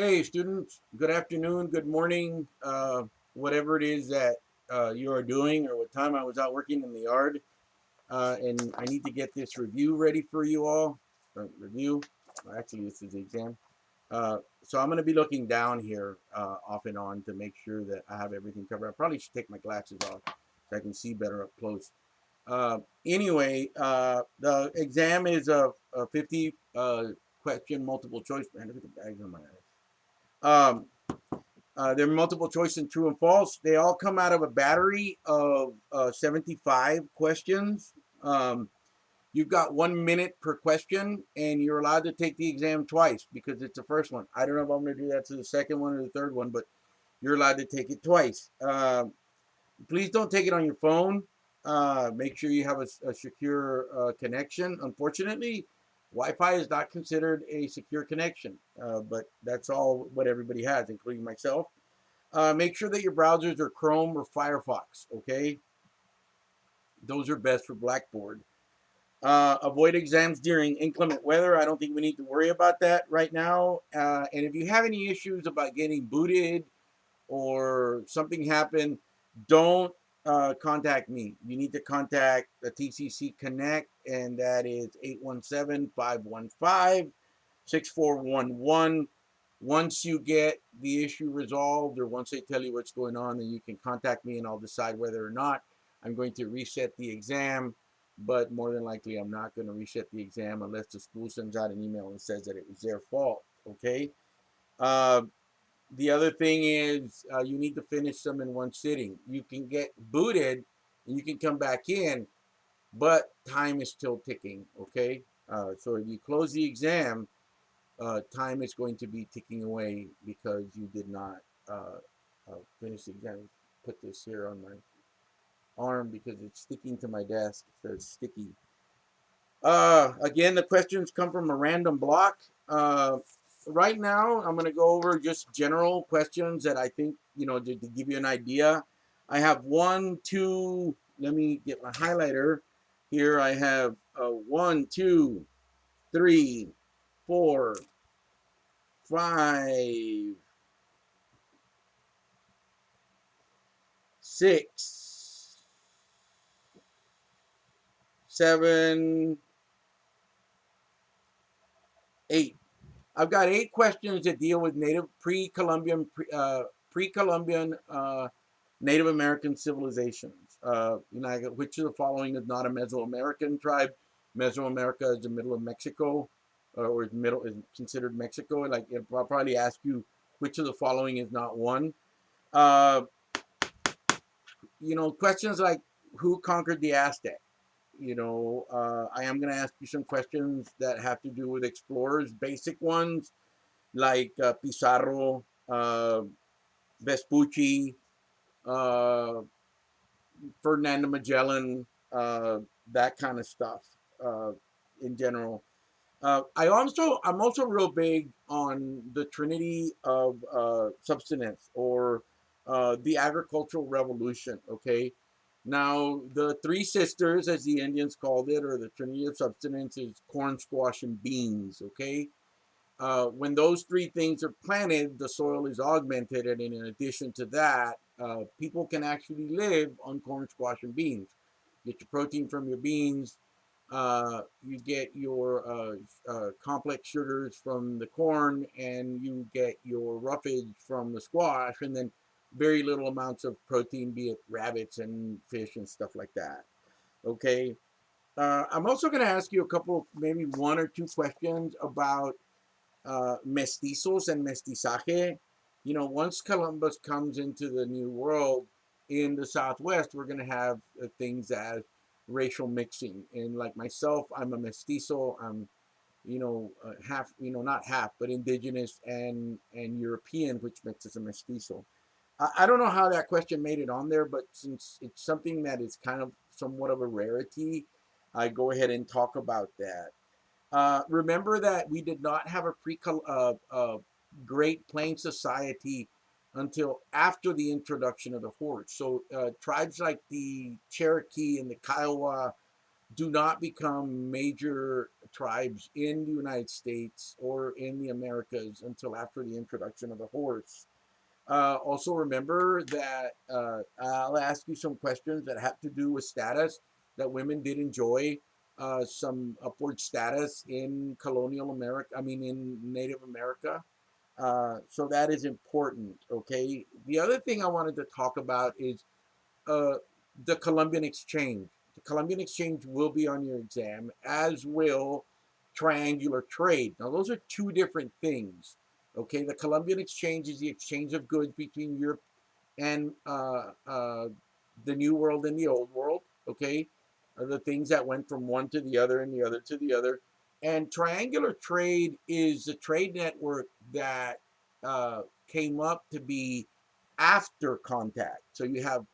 Hey, students, good afternoon, good morning, whatever it is that you are doing or what time I was out working in the yard. And I need to get this review ready for you all. Review, actually, this is the exam. So I'm going to be looking down here off and on to make sure that I have everything covered. I probably should take my glasses off so I can see better up close. Anyway, the exam is a 50 question multiple choice. Man, look at the bags on my eyes. They're multiple choice and true and false. They all come out of a battery of 75 questions. Um, you've got 1 minute per question, and you're allowed to take the exam twice because it's the first one. I don't know if I'm going to do that to the second one or the third one, but you're allowed to take it twice. Please don't take it on your phone. Make sure you have a secure connection. Unfortunately, Wi-Fi is not considered a secure connection, but that's all what everybody has, including myself. Make sure that your browsers are Chrome or Firefox, okay? Those are best for Blackboard. Avoid exams during inclement weather. I don't think we need to worry about that right now. And if you have any issues about getting booted or something happened, don't contact me. You need to contact the TCC Connect, and that is 817-515-6411. Once you get the issue resolved, or once they tell you what's going on, then you can contact me and I'll decide whether or not I'm going to reset the exam. But more than likely, I'm not going to reset the exam unless the school sends out an email and says that it was their fault. Okay. Uh, the other thing is you need to finish them in one sitting. You can get booted and you can come back in, but time is still ticking. Okay. So if you close the exam, time is going to be ticking away because you did not finish the exam. Put this here on my arm because it's sticking to my desk, so it's sticky. Again, the questions come from a random block. Right now, I'm going to go over just general questions that I think, to give you an idea. I have one, two, let me get my highlighter. Here I have one, two, three, four, five, six, seven, eight. I've got 8 questions that deal with native pre-Columbian Native American civilizations. Which of the following is not a Mesoamerican tribe? Mesoamerica is the middle of Mexico, or is considered Mexico. Like I'll probably ask you which of the following is not one. Uh, questions like who conquered the Aztec? I am going to ask you some questions that have to do with explorers, basic ones like Pizarro, Vespucci, uh, Ferdinand Magellan, that kind of stuff in general. I'm also real big on the trinity of subsistence, or the agricultural revolution. Okay, now the three sisters, as the Indians called it, or the trinity of subsistence, is corn, squash, and beans. Okay, when those three things are planted, the soil is augmented, and in addition to that, people can actually live on corn, squash, and beans. Get your protein from your beans. You get your complex sugars from the corn, and you get your roughage from the squash, and then very little amounts of protein, be it rabbits and fish and stuff like that. Okay. I'm also going to ask you a couple, maybe one or two questions about mestizos and mestizaje. Once Columbus comes into the New World in the Southwest, we're going to have things as racial mixing. And like myself, I'm a mestizo. I'm, half, not half, but indigenous and European, which makes us a mestizo. I don't know how that question made it on there, but since it's something that is kind of somewhat of a rarity, I go ahead and talk about that. Remember that we did not have a Great Plains society until after the introduction of the horse. So tribes like the Cherokee and the Kiowa do not become major tribes in the United States or in the Americas until after the introduction of the horse. Also remember that I'll ask you some questions that have to do with status, that women did enjoy some upward status in colonial America, I mean in Native America. So that is important, okay? The other thing I wanted to talk about is uh, the Columbian Exchange. The Columbian Exchange will be on your exam, as will triangular trade. Now, those are two different things. Okay, the Columbian Exchange is the exchange of goods between Europe and the New World and the Old World. Okay, the things that went from one to the other and the other to the other. And triangular trade is a trade network that came up to be after contact. So you have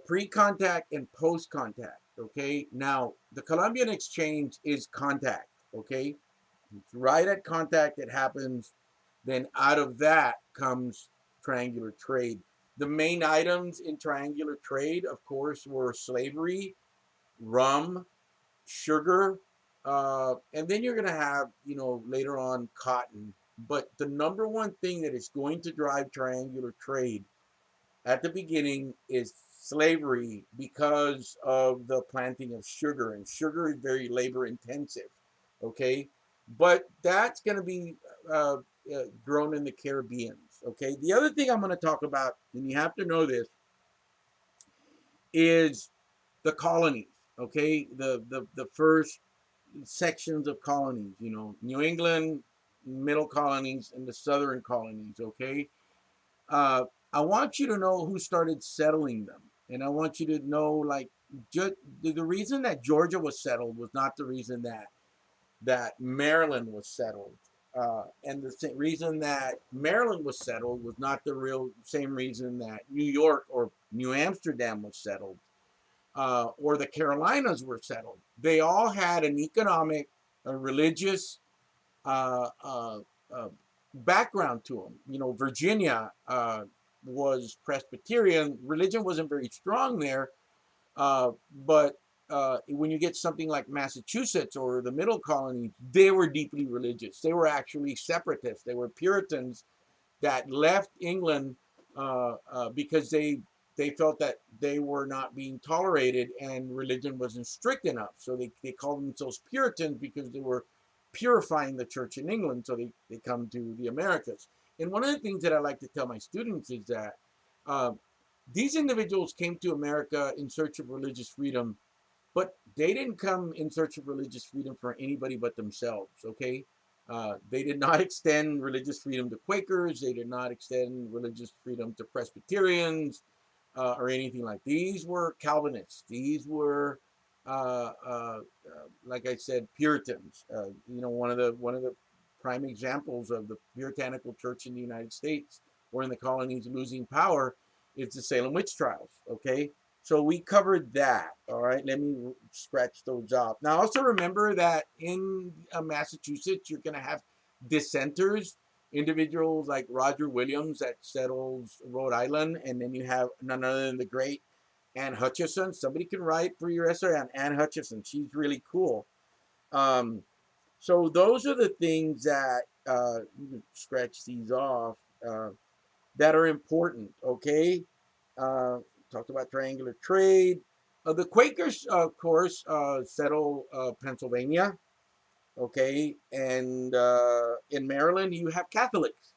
pre-contact and post-contact. Okay, now the Columbian Exchange is contact. Okay, it's right at contact it happens. Then out of that comes triangular trade. The main items in triangular trade, of course, were slavery, rum, sugar, and then you're going to have, later on cotton. But the number one thing that is going to drive triangular trade at the beginning is slavery, because of the planting of sugar, and sugar is very labor intensive. Okay, but that's going to be uh, grown in the Caribbeans. Okay, the other thing I'm going to talk about, and you have to know this, is the colonies. Okay, the first sections of colonies, New England, middle colonies, and the southern colonies. Okay, uh, I want you to know who started settling them. And I want you to know, like, just the reason that Georgia was settled was not the reason that Maryland was settled. And the reason that Maryland was settled was not the real same reason that New York or New Amsterdam was settled, or the Carolinas were settled. They all had an economic, a religious, uh, uh, uh, background to them. Virginia was Presbyterian. Religion wasn't very strong there, uh, but when you get something like Massachusetts or the Middle Colonies, they were deeply religious. They were actually separatists. They were Puritans that left England because they felt that they were not being tolerated and religion wasn't strict enough. So they called themselves Puritans because they were purifying the church in England. So they come to the Americas. And one of the things that I like to tell my students is that uh, these individuals came to America in search of religious freedom, but they didn't come in search of religious freedom for anybody but themselves. Okay, they did not extend religious freedom to Quakers. They did not extend religious freedom to Presbyterians or anything like. These were Calvinists. These were, like I said, Puritans. One of the prime examples of the puritanical church in the United States or in the colonies losing power is the Salem witch trials. Okay, so we covered that. All right, let me scratch those off. Now, also remember that in Massachusetts, you're going to have dissenters, individuals like Roger Williams that settles Rhode Island, and then you have none other than the great Anne Hutchison. Somebody can write for your essay on Anne Hutchison. She's really cool. Um, so those are the things that you can scratch these off that are important. Okay, uh, talked about triangular trade. The Quakers, of course, settle Pennsylvania. Okay, and in Maryland, you have Catholics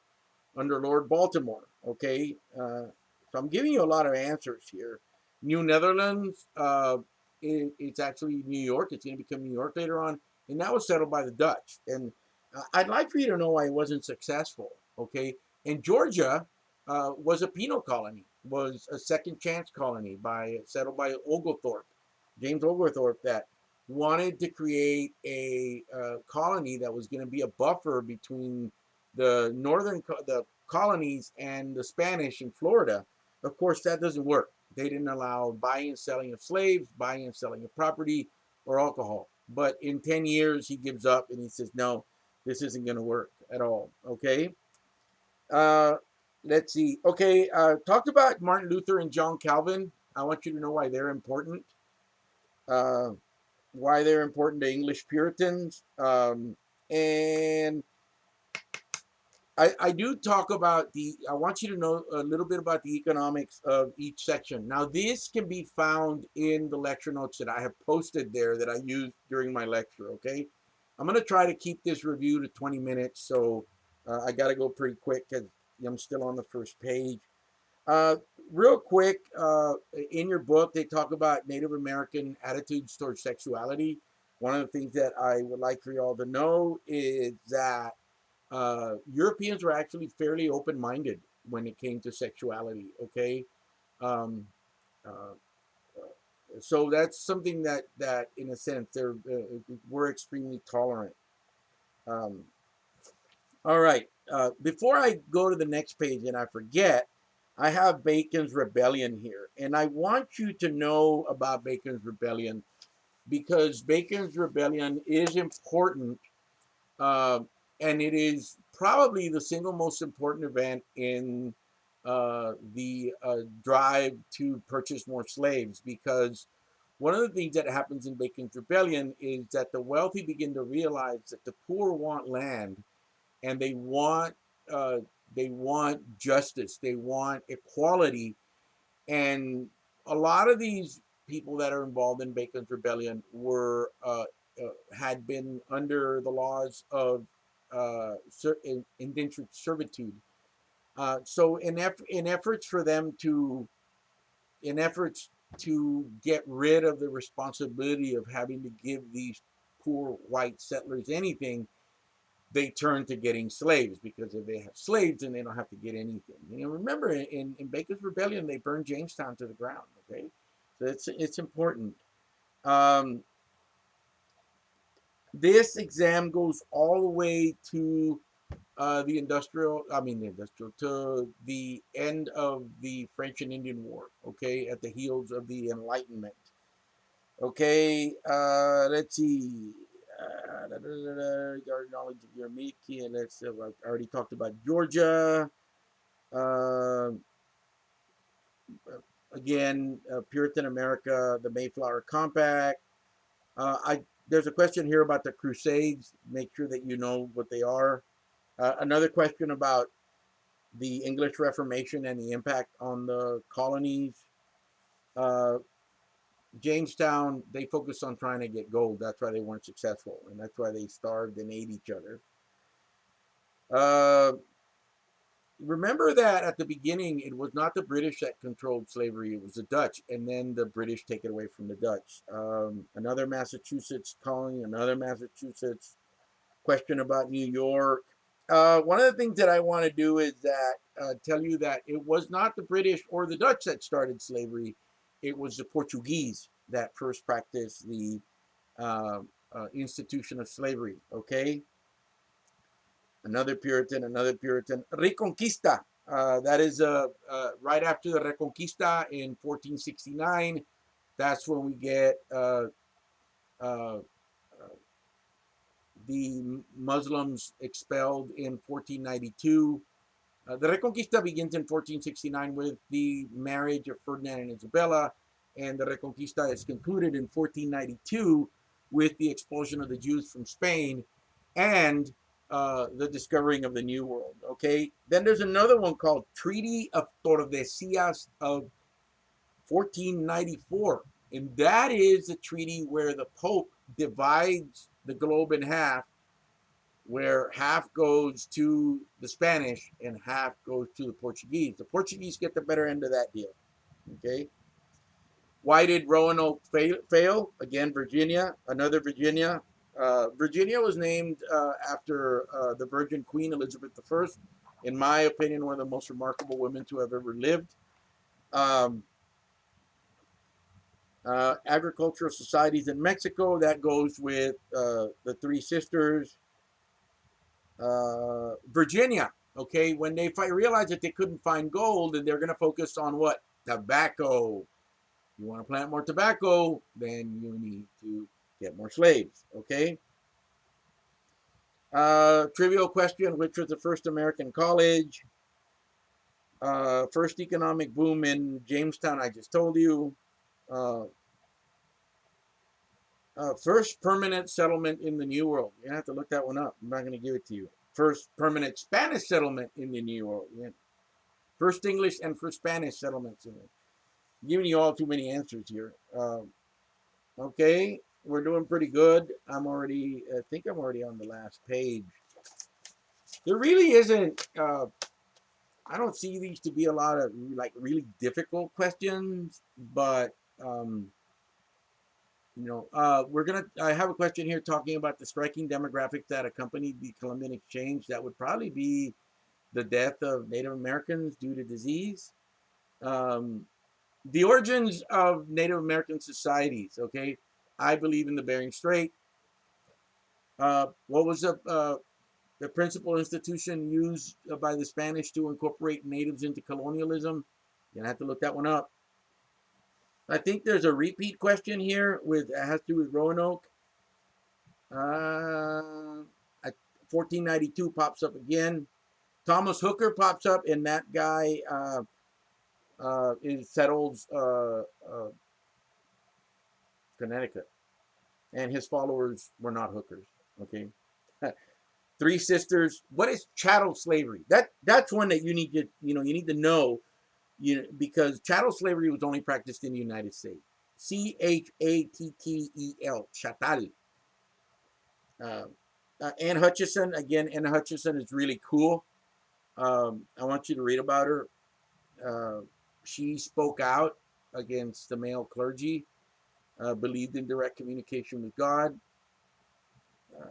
under Lord Baltimore. Okay, so I'm giving you a lot of answers here. New Netherlands, it's actually New York. It's going to become New York later on, and that was settled by the Dutch. And I'd like for you to know why it wasn't successful. Okay, and Georgia was a penal colony, was a second chance colony settled by Oglethorpe, James Oglethorpe, that wanted to create a colony that was going to be a buffer between the colonies and the Spanish in Florida. Of course, that doesn't work. They didn't allow buying and selling of slaves, buying and selling of property or alcohol. But in 10 years, he gives up and he says, no, this isn't going to work at all. Okay. Uh, let's see. Okay. Talked about Martin Luther and John Calvin. I want you to know why they're important. Uh, why they're important to English Puritans. And I do talk about I want you to know a little bit about the economics of each section. Now, this can be found in the lecture notes that I have posted there that I used during my lecture, okay? I'm going to try to keep this review to 20 minutes, so I got to go pretty quick because I'm still on the first page. Uh, Real quick, in your book, they talk about Native American attitudes towards sexuality. One of the things that I would like for you all to know is that Europeans were actually fairly open-minded when it came to sexuality. Okay, um, uh, so that's something that in a sense we're extremely tolerant. Um, all right. Before I go to the next page and I forget, I have Bacon's Rebellion here, and I want you to know about Bacon's Rebellion because Bacon's Rebellion is important, uh, and it is probably the single most important event in the drive to purchase more slaves. Because one of the things that happens in Bacon's Rebellion is that the wealthy begin to realize that the poor want land, and uh, they want justice, they want equality, and a lot of these people that are involved in Bacon's Rebellion were had been under the laws of indentured servitude. So in efforts for them to in efforts to get rid of the responsibility of having to give these poor white settlers anything, they turn to getting slaves, because if they have slaves, then they don't have to get anything. Remember, in Bacon's Rebellion, they burned Jamestown to the ground. Okay, so it's important. Um, this exam goes all the way to to the end of the French and Indian War. Okay, at the heels of the Enlightenment. Okay, let's see. Regarding knowledge of your Mickey, and I already talked about Georgia. Uh, Again, Puritan America, the Mayflower Compact. I There's a question here about the Crusades. Make sure that you know what they are. Another question about the English Reformation and the impact on the colonies. Uh, Jamestown, they focused on trying to get gold. That's why they weren't successful, and that's why they starved and ate each other. Uh, Remember that at the beginning, it was not the British that controlled slavery; it was the Dutch, and then the British take it away from the Dutch. Another Massachusetts colony, another Massachusetts question about New York. One of the things that I want to do is that tell you that it was not the British or the Dutch that started slavery; it was the Portuguese that first practiced the uh, institution of slavery. Okay, another Puritan. Reconquista. That is right after the Reconquista in 1469. That's when we get uh, the Muslims expelled in 1492. The Reconquista begins in 1469 with the marriage of Ferdinand and Isabella, and the Reconquista is concluded in 1492 with the expulsion of the Jews from Spain and the discovering of the New World. Okay, then there's another one called Treaty of Tordesillas of 1494, and that is a treaty where the Pope divides the globe in half, where half goes to the Spanish and half goes to the Portuguese. The Portuguese get the better end of that deal. Okay. Why did Roanoke fail? Again, Virginia, another Virginia. Virginia was named after the Virgin Queen Elizabeth I. In my opinion, one of the most remarkable women to have ever lived. Um, Agricultural societies in Mexico, that goes with the Three Sisters. Virginia, okay, when they realized that they couldn't find gold and they're going to focus on what? Tobacco. You want to plant more tobacco, then you need to get more slaves, okay? Trivial question, which was the first American college? First economic boom in Jamestown, I just told you. Uh, First permanent settlement in the New World. You have to look that one up. I'm not going to give it to you. First permanent Spanish settlement in the New World. Yeah. First English and first Spanish settlements in it. I'm giving you all too many answers here. Okay, we're doing pretty good. I think I'm already on the last page. There really isn't. I don't see these to be a lot of like really difficult questions, but um, I have a question here talking about the striking demographics that accompanied the Columbian Exchange. That would probably be the death of Native Americans due to disease. Um, the origins of Native American societies. Okay, I believe in the Bering Strait. What was the principal institution used by the Spanish to incorporate natives into colonialism? You're gonna have to look that one up. I think there's a repeat question here with it has to do with Roanoke. 1492 pops up again. Thomas Hooker pops up, and that guy settles Connecticut, and his followers were not hookers. Okay, Three Sisters. What is chattel slavery? That's one that you need to know. Because chattel slavery was only practiced in the United States. Chattel. Chattel. Uh, Anne Hutchison, again, Anne Hutchison is really cool. I want you to read about her. Uh, she spoke out against the male clergy, believed in direct communication with God. Uh,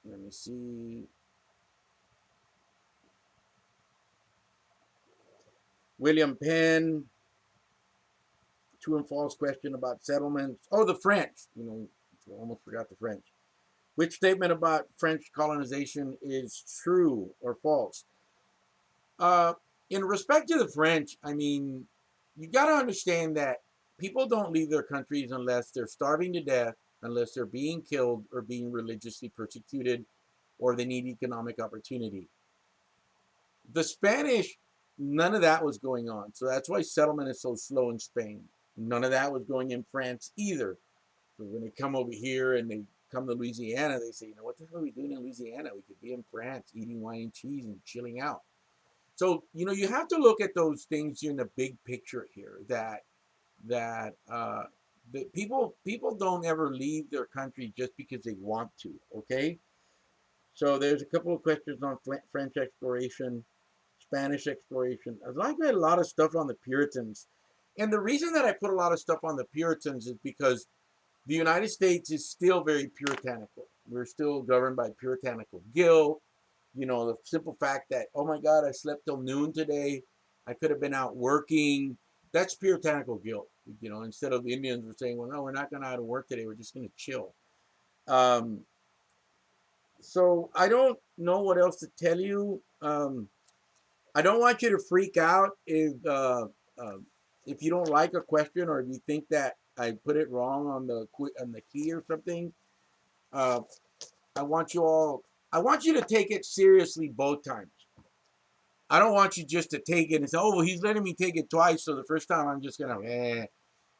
Let me see. William Penn, true and false question about settlements. Oh, the French. Almost forgot the French. Which statement about French colonization is true or false? Uh, in respect to the French, I mean, you got to understand that people don't leave their countries unless they're starving to death, unless they're being killed or being religiously persecuted, or they need economic opportunity. The Spanish, none of that was going on. So that's why settlement is so slow in Spain. None of that was going in France either. So when they come over here and they come to Louisiana, they say, what the hell are we doing in Louisiana? We could be in France eating wine and cheese and chilling out. So you have to look at those things in the big picture here. That people don't ever leave their country just because they want to. Okay, so there's a couple of questions on French exploration, Spanish exploration. I'd like to a lot of stuff on the Puritans, and the reason that I put a lot of stuff on the Puritans is because the United States is still very puritanical. We're still governed by puritanical guilt. The simple fact that, oh my God, I slept till noon today. I could have been out working. That's puritanical guilt. Instead of the Indians were saying, well, no, we're not going to out of work today. We're just going to chill. Um, so I don't know what else to tell you. I don't want you to freak out if you don't like a question or if you think that I put it wrong on the key or something. Uh, I want you to take it seriously both times. I don't want you just to take it and say, oh, well, he's letting me take it twice. So the first time I'm just going to,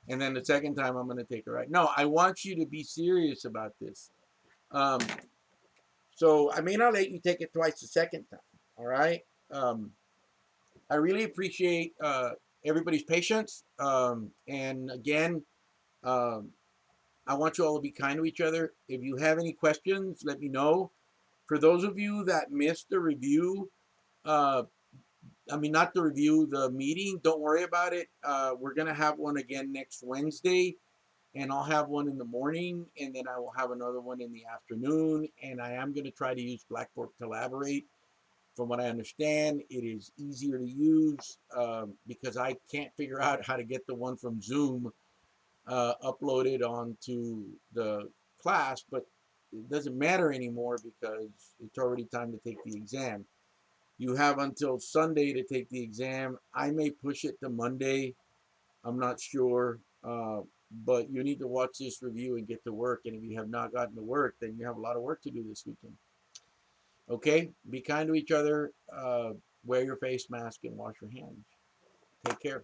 and then the second time I'm going to take it right. No, I want you to be serious about this. Um, so I may not let you take it twice the second time. All right. Um, I really appreciate everybody's patience. And again, um, I want you all to be kind to each other. If you have any questions, let me know. For those of you that missed the review, uh, not the review, the meeting, don't worry about it. We're going to have one again next Wednesday, and I'll have one in the morning, and then I will have another one in the afternoon. And I am going to try to use Blackboard Collaborate. From what I understand, it is easier to use because I can't figure out how to get the one from Zoom uploaded onto the class, but it doesn't matter anymore because it's already time to take the exam. You have until Sunday to take the exam. I may push it to Monday. I'm not sure. But you need to watch this review and get to work. And if you have not gotten to work, then you have a lot of work to do this weekend. Okay? Be kind to each other. Wear your face mask and wash your hands. Take care.